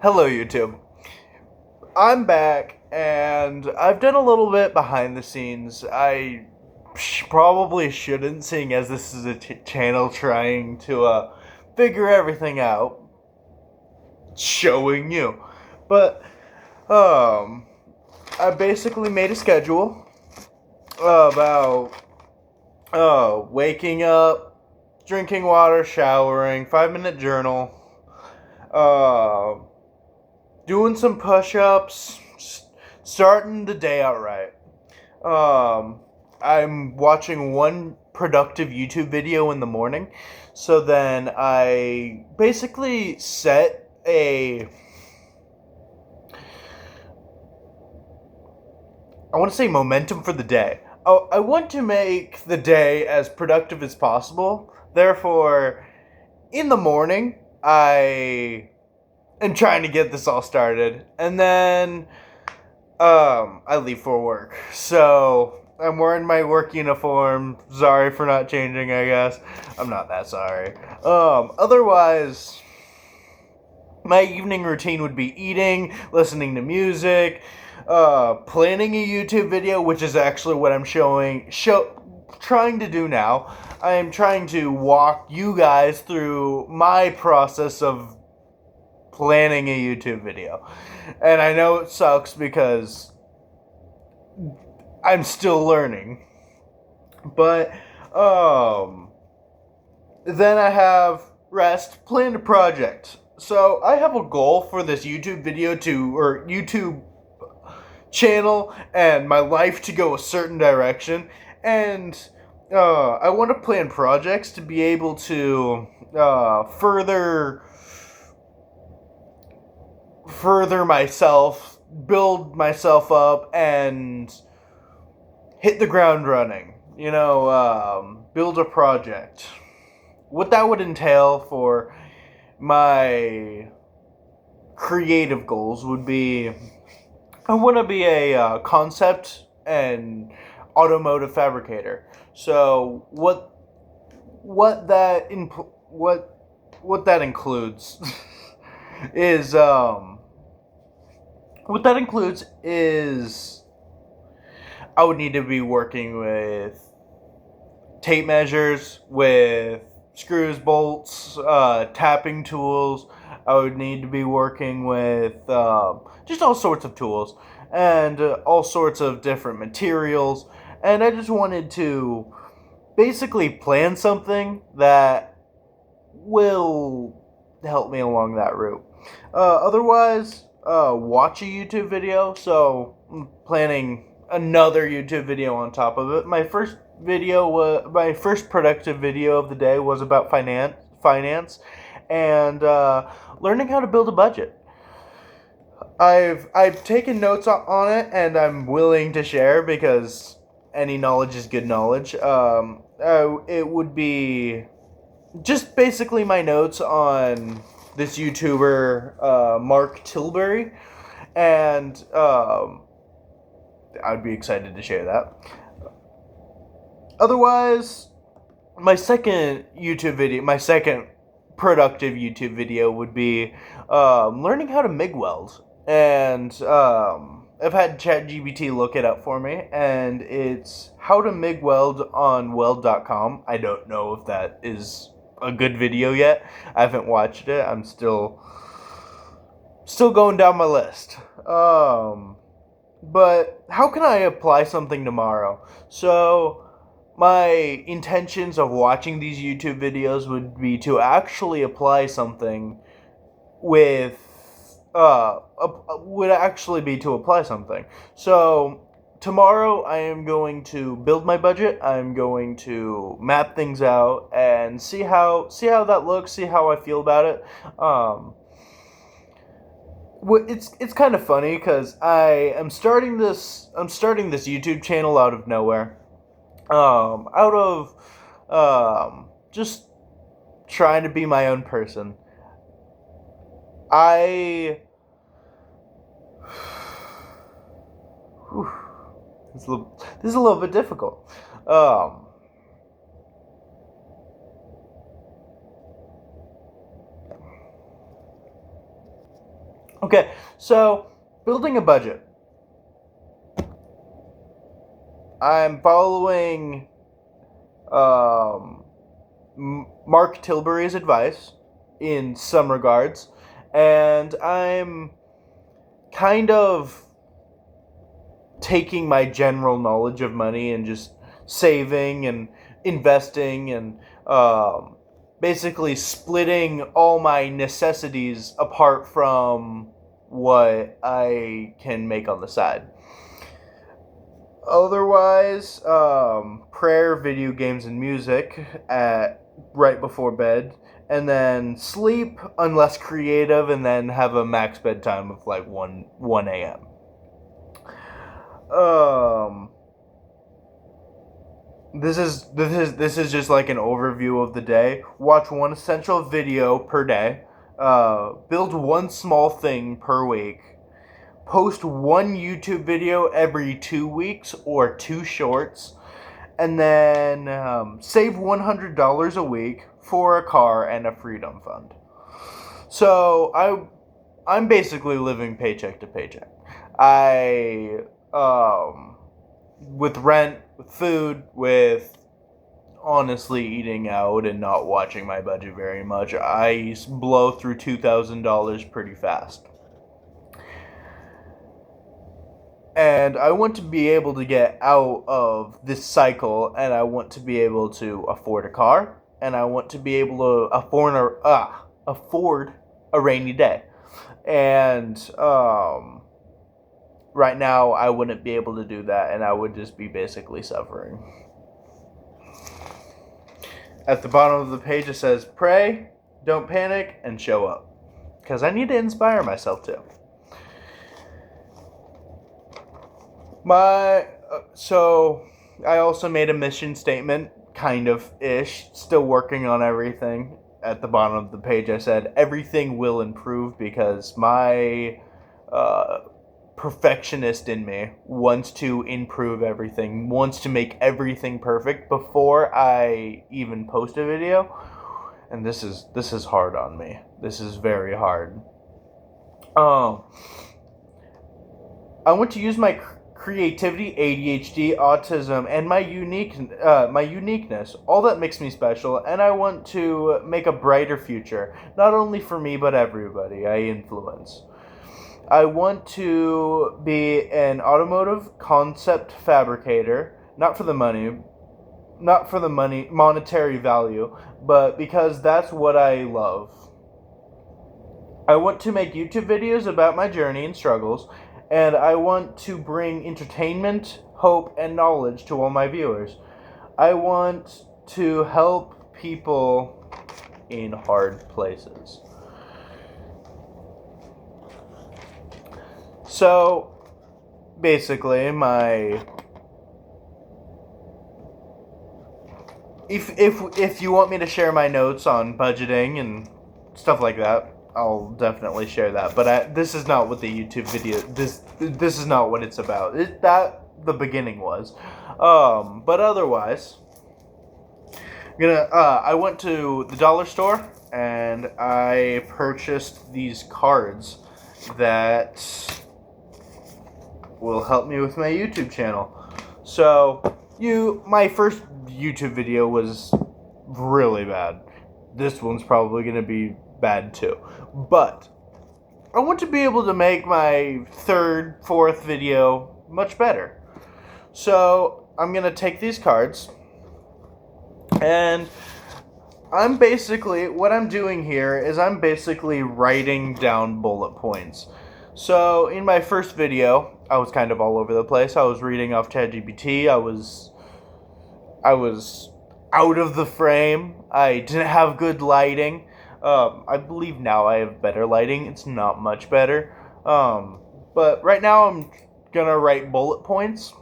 Hello, YouTube. I'm back, and I've done a little bit behind the scenes. I probably shouldn't, seeing as this is a channel trying to figure everything out, showing you. But I basically made a schedule about waking up, drinking water, showering, 5-minute journal, uh, doing some push-ups, starting the day out right. I'm watching one productive YouTube video in the morning, so then I basically set I want to say momentum for the day. Oh, I want to make the day as productive as possible. Therefore, in the morning, I am trying to get this all started, and then I leave for work. So I'm wearing my work uniform. Sorry for not changing, I guess. I'm not that sorry. Otherwise, my evening routine would be eating, listening to music, planning a YouTube video, which is actually what I'm trying to do now. I am trying to walk you guys through my process of planning a YouTube video. And I know it sucks because I'm still learning. But then I have rest, plan a project. So I have a goal for this YouTube video or YouTube channel and my life to go a certain direction, and I want to plan projects to be able to further myself, build myself up, and hit the ground running. Build a project. What that would entail for my creative goals would be I want to be a concept and automotive fabricator. So what that includes is what that includes is I would need to be working with tape measures, with screws, bolts, tapping tools. I would need to be working with just all sorts of tools and all sorts of different materials. And I just wanted to basically plan something that will help me along that route. Otherwise, watch a YouTube video. So I'm planning another YouTube video on top of it. My first productive video of the day was about finance, and learning how to build a budget. I've taken notes on it, and I'm willing to share because any knowledge is good knowledge. It would be just basically my notes on this YouTuber, Mark Tilbury, and I'd be excited to share that. Otherwise, my second productive YouTube video would be learning how to MIG weld. And I've had ChatGPT look it up for me, and it's how to MIG weld on weld.com. I don't know if that is a good video yet. I haven't watched it. I'm still going down my list. But how can I apply something tomorrow? So my intentions of watching these YouTube videos would be to actually apply something with would actually be to apply something. So tomorrow I am going to build my budget. I'm going to map things out and see how that looks, see how I feel about it. It's kind of funny because I'm starting this YouTube channel out of nowhere. Out of just trying to be my own person. This is a little bit difficult. Okay, so building a budget. I'm following um, Mark Tilbury's advice in some regards, and I'm kind of taking my general knowledge of money and just saving and investing and basically splitting all my necessities apart from what I can make on the side. Otherwise, prayer, video games, and music at right before bed, and then sleep unless creative, and then have a max bedtime of like one a.m. Um, this is just like an overview of the day. Watch one essential video per day. Build one small thing per week. Post one YouTube video every 2 weeks or two shorts, and then save $100 a week for a car and a freedom fund. So I'm basically living paycheck to paycheck. I with rent, with food, with honestly eating out and not watching my budget very much, I blow through $2,000 pretty fast. And I want to be able to get out of this cycle, and I want to be able to afford a car, and I want to be able to afford a rainy day. And right now, I wouldn't be able to do that, and I would just be basically suffering. At the bottom of the page, it says, "Pray, don't panic, and show up." Because I need to inspire myself too. So I also made a mission statement, kind of ish, still working on everything. At the bottom of the page, I said everything will improve because my perfectionist in me wants to improve everything, wants to make everything perfect before I even post a video. And this is hard on me. This is very hard. I want to use my creativity, ADHD, autism, and my uniqueness. All that makes me special, and I want to make a brighter future, not only for me but everybody I influence. I want to be an automotive concept fabricator, not for the monetary value, but because that's what I love. I want to make YouTube videos about my journey and struggles, and I want to bring entertainment, hope, and knowledge to all my viewers. I want to help people in hard places. So, basically, if you want me to share my notes on budgeting and stuff like that, I'll definitely share that. But this is not what the YouTube video. This is not what it's about. That the beginning was, but otherwise, I went to the dollar store and I purchased these cards that will help me with my YouTube channel. So my first YouTube video was really bad. This one's probably gonna be bad too. But I want to be able to make my third, fourth video much better. So I'm gonna take these cards and what I'm doing here is I'm basically writing down bullet points. So in my first video, I was kind of all over the place. I was reading off ChatGPT. I was out of the frame. I didn't have good lighting. I believe now I have better lighting. It's not much better. But right now I'm gonna write bullet points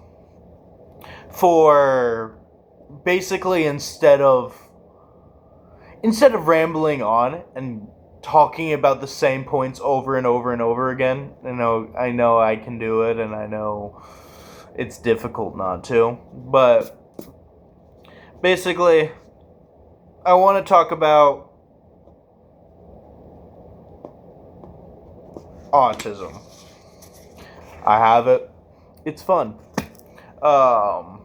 for basically instead of rambling on and talking about the same points over and over and over again. I know I can do it, and I know it's difficult not to. But basically, I want to talk about autism. I have it. It's fun. Um,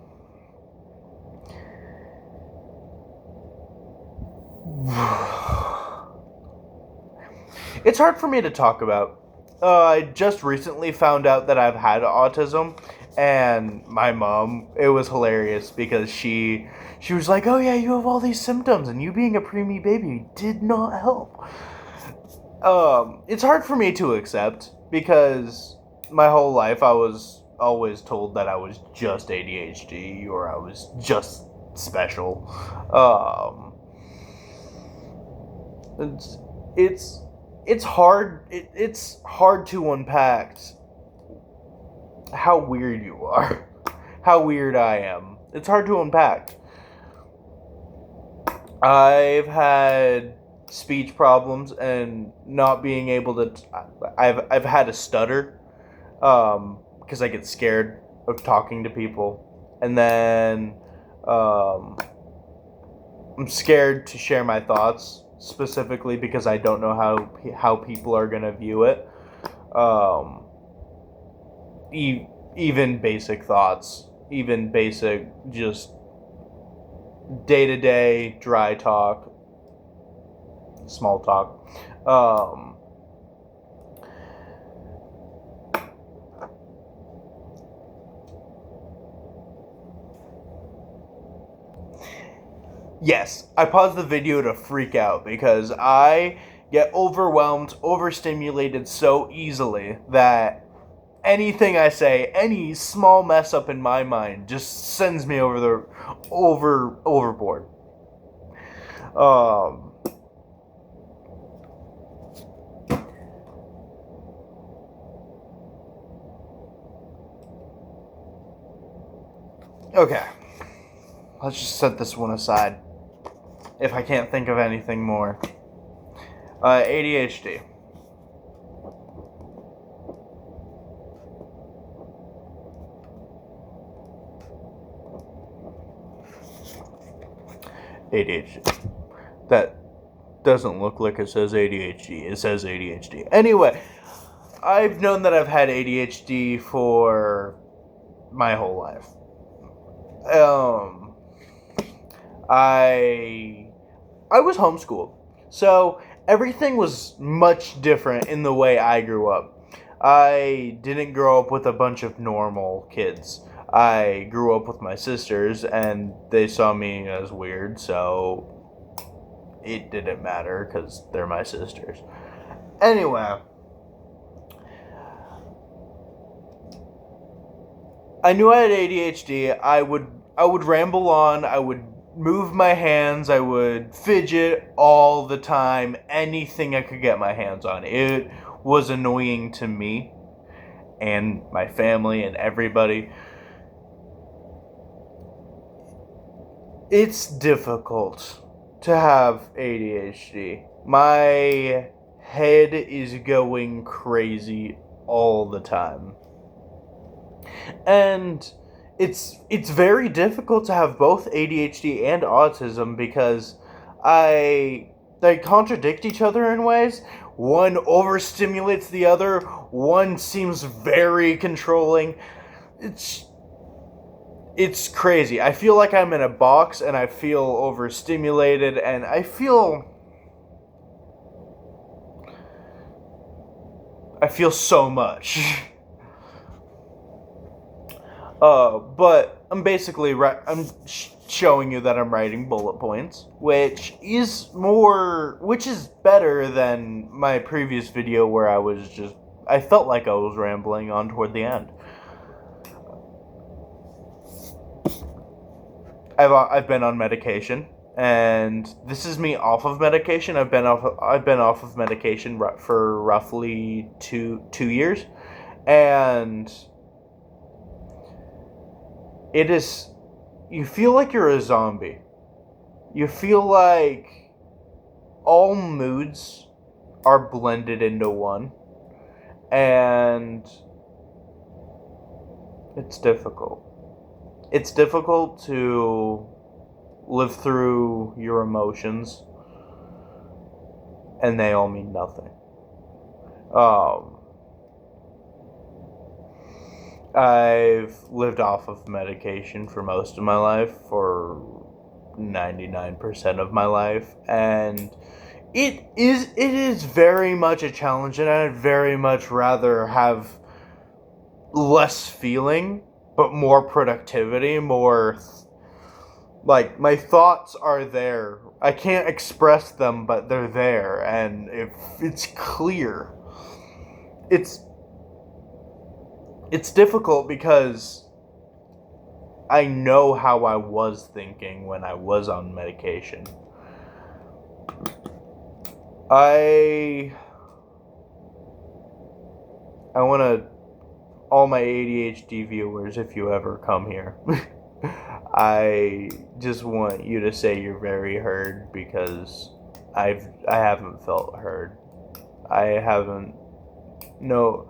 it's hard for me to talk about. I just recently found out that I've had autism, and my mom, it was hilarious because she was like, "Oh yeah, you have all these symptoms, and you being a preemie baby did not help." It's hard for me to accept because my whole life I was always told that I was just ADHD or I was just special. Um, it's it's it's hard. It's hard to unpack how weird you are, how weird I am. It's hard to unpack. I've had speech problems and not being able to. I've had a stutter, because I get scared of talking to people, and then um, I'm scared to share my thoughts specifically because I don't know how people are gonna view it. Um, even basic thoughts, even basic just day to day dry talk, small talk. Um, yes, I paused the video to freak out because I get overwhelmed, overstimulated so easily that anything I say, any small mess up in my mind, just sends me overboard. Um, okay, let's just set this one aside. If I can't think of anything more, ADHD. ADHD. That doesn't look like it says ADHD. It says ADHD. Anyway, I've known that I've had ADHD for my whole life. Um, I I was homeschooled, so everything was much different in the way I grew up. I didn't grow up with a bunch of normal kids. I grew up with my sisters, and they saw me as weird, so it didn't matter because they're my sisters. Anyway, I knew I had ADHD. I would ramble on. I would move my hands. I would fidget all the time. Anything I could get my hands on. It was annoying to me and my family and everybody. It's difficult to have ADHD. My head is going crazy all the time. And it's very difficult to have both ADHD and autism because I they contradict each other in ways. One overstimulates the other, one seems very controlling. It's it's crazy. I feel like I'm in a box and I feel overstimulated and I feel so much. But I'm basically showing you that I'm writing bullet points, which is better than my previous video where I felt like I was rambling on toward the end. I've been on medication, and this is me off of medication. I've been off of medication for roughly two years, and it is, you feel like you're a zombie. You feel like all moods are blended into one, and it's difficult. It's difficult to live through your emotions, and they all mean nothing. Um, I've lived off of medication for most of my life, for 99% of my life, and it is very much a challenge, and I'd very much rather have less feeling but more productivity, more like my thoughts are there. I can't express them, but they're there, and if it's clear. It's it's difficult because I know how I was thinking when I was on medication. I I want to all my ADHD viewers, if you ever come here. I just want you to say you're very heard, because I haven't felt heard. I haven't no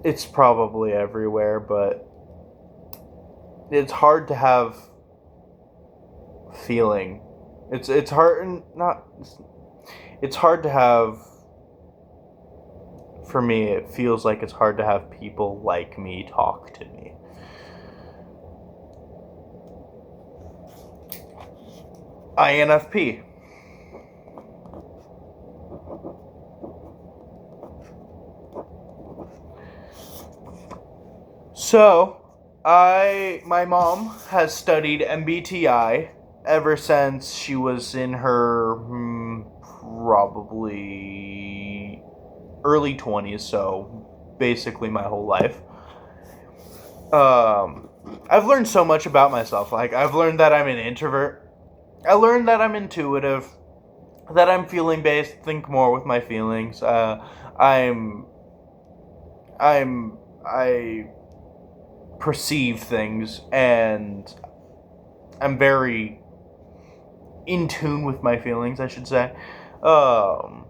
it's probably everywhere, but it's hard to have feeling. It's hard and not it's hard to have for me. It feels like it's hard to have people like me talk to me. INFP. So, my mom has studied MBTI ever since she was in her probably early 20s, so basically my whole life. I've learned so much about myself. Like, I've learned that I'm an introvert. I learned that I'm intuitive, that I'm feeling based, think more with my feelings. I'm I perceive things, and I'm very in tune with my feelings, I should say. Um,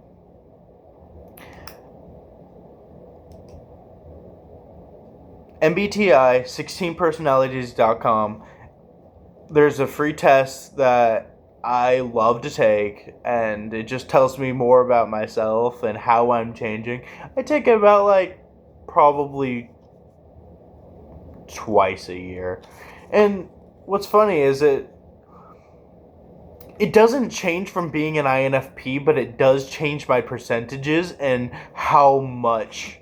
MBTI 16personalities.com. There's a free test that I love to take, and it just tells me more about myself and how I'm changing. I take it about like probably twice a year. And what's funny is it doesn't change from being an INFP, but it does change my percentages and how much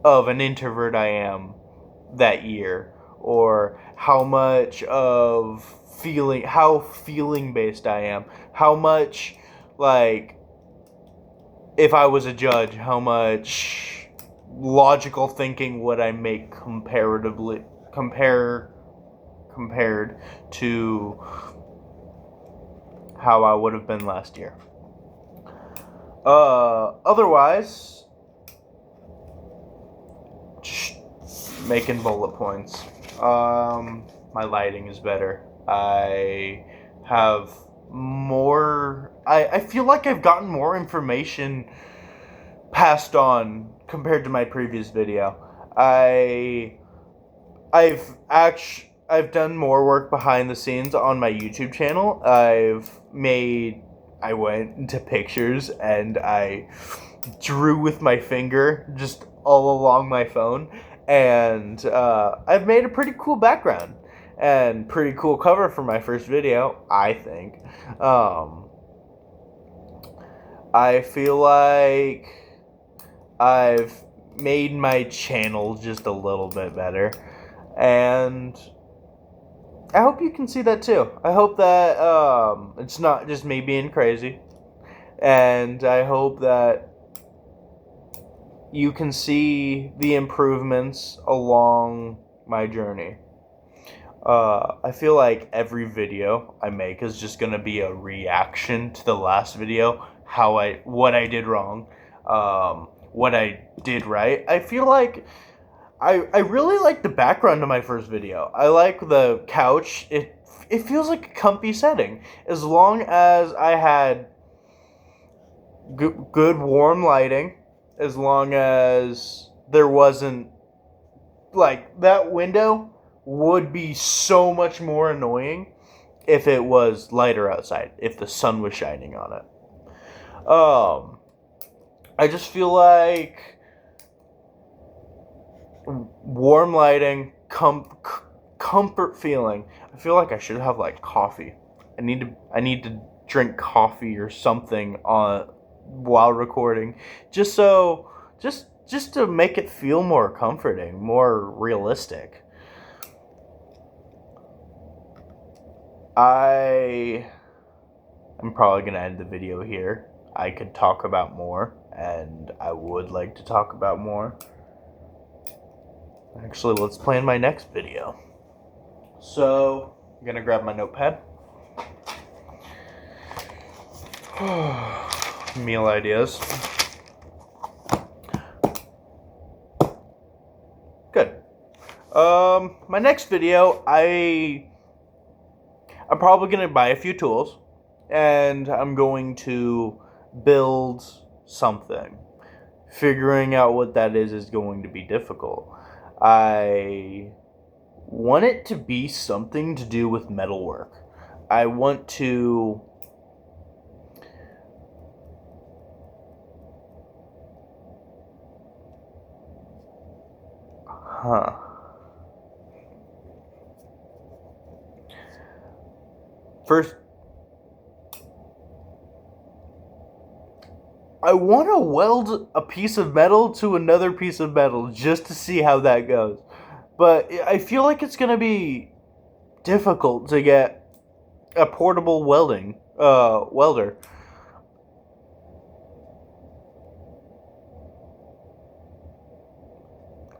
of an introvert I am that year, or how much of how feeling based I am, how much, like, if I was a judge, how much logical thinking would I make compared to how I would have been last year. Otherwise, just making bullet points. My lighting is better. I have more. I feel like I've gotten more information passed on compared to my previous video. I've done more work behind the scenes on my YouTube channel. I went into pictures and I drew with my finger just all along my phone, and I've made a pretty cool background and pretty cool cover for my first video, I think. I feel like I've made my channel just a little bit better, and I hope you can see that too. I hope that it's not just me being crazy, and I hope that you can see the improvements along my journey. I feel like every video I make is just gonna be a reaction to the last video, what I did wrong, what I did right. I feel like I really like the background to my first video. I like the couch. It feels like a comfy setting. As long as I had good warm lighting, as long as there wasn't, like, that window would be so much more annoying if it was lighter outside, if the sun was shining on it. I just feel like warm lighting, comfort feeling. I feel like I should have like coffee. I need to drink coffee or something on while recording, just so just to make it feel more comforting, more realistic. I am probably gonna end the video here. I could talk about more, and I would like to talk about more. Actually, let's plan my next video. So, I'm gonna grab my notepad. Meal ideas. Good. My next video, I'm probably gonna buy a few tools, and I'm going to build something. Figuring out what that is going to be difficult. I want it to be something to do with metalwork. I want to First, I want to weld a piece of metal to another piece of metal just to see how that goes. But I feel like it's going to be difficult to get a portable welder.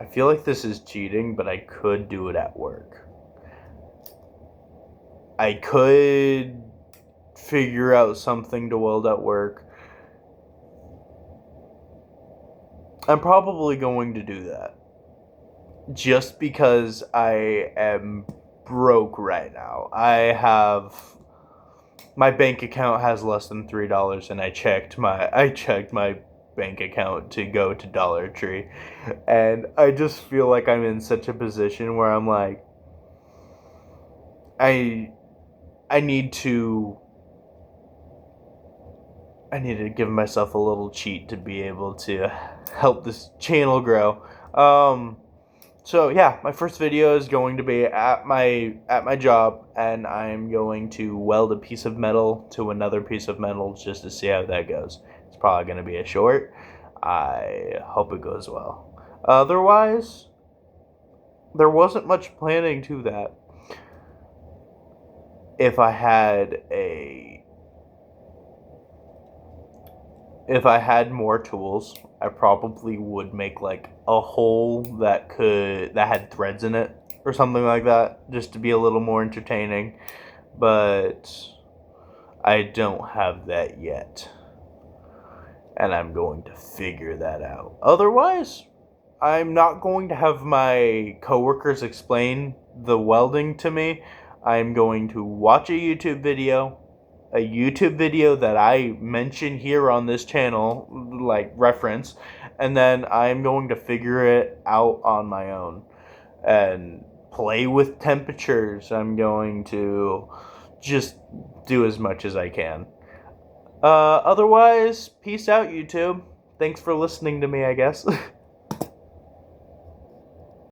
I feel like this is cheating, but I could do it at work. I could figure out something to weld at work. I'm probably going to do that. Just because I am broke right now. My bank account has less than $3, and I checked my bank account to go to Dollar Tree, and I just feel like I'm in such a position where I'm like, I need to give myself a little cheat to be able to help this channel grow. So yeah, my first video is going to be at my job, and I'm going to weld a piece of metal to another piece of metal just to see how that goes. It's probably going to be a short. I hope it goes well. Otherwise, there wasn't much planning to that. If I had more tools, I probably would make like a hole that had threads in it or something like that, just to be a little more entertaining. But I don't have that yet, and I'm going to figure that out. Otherwise, I'm not going to have my coworkers explain the welding to me. I'm going to watch a YouTube video that I mention here on this channel, like reference, and then I'm going to figure it out on my own and play with temperatures. I'm going to just do as much as I can. Otherwise, peace out, YouTube. Thanks for listening to me, I guess.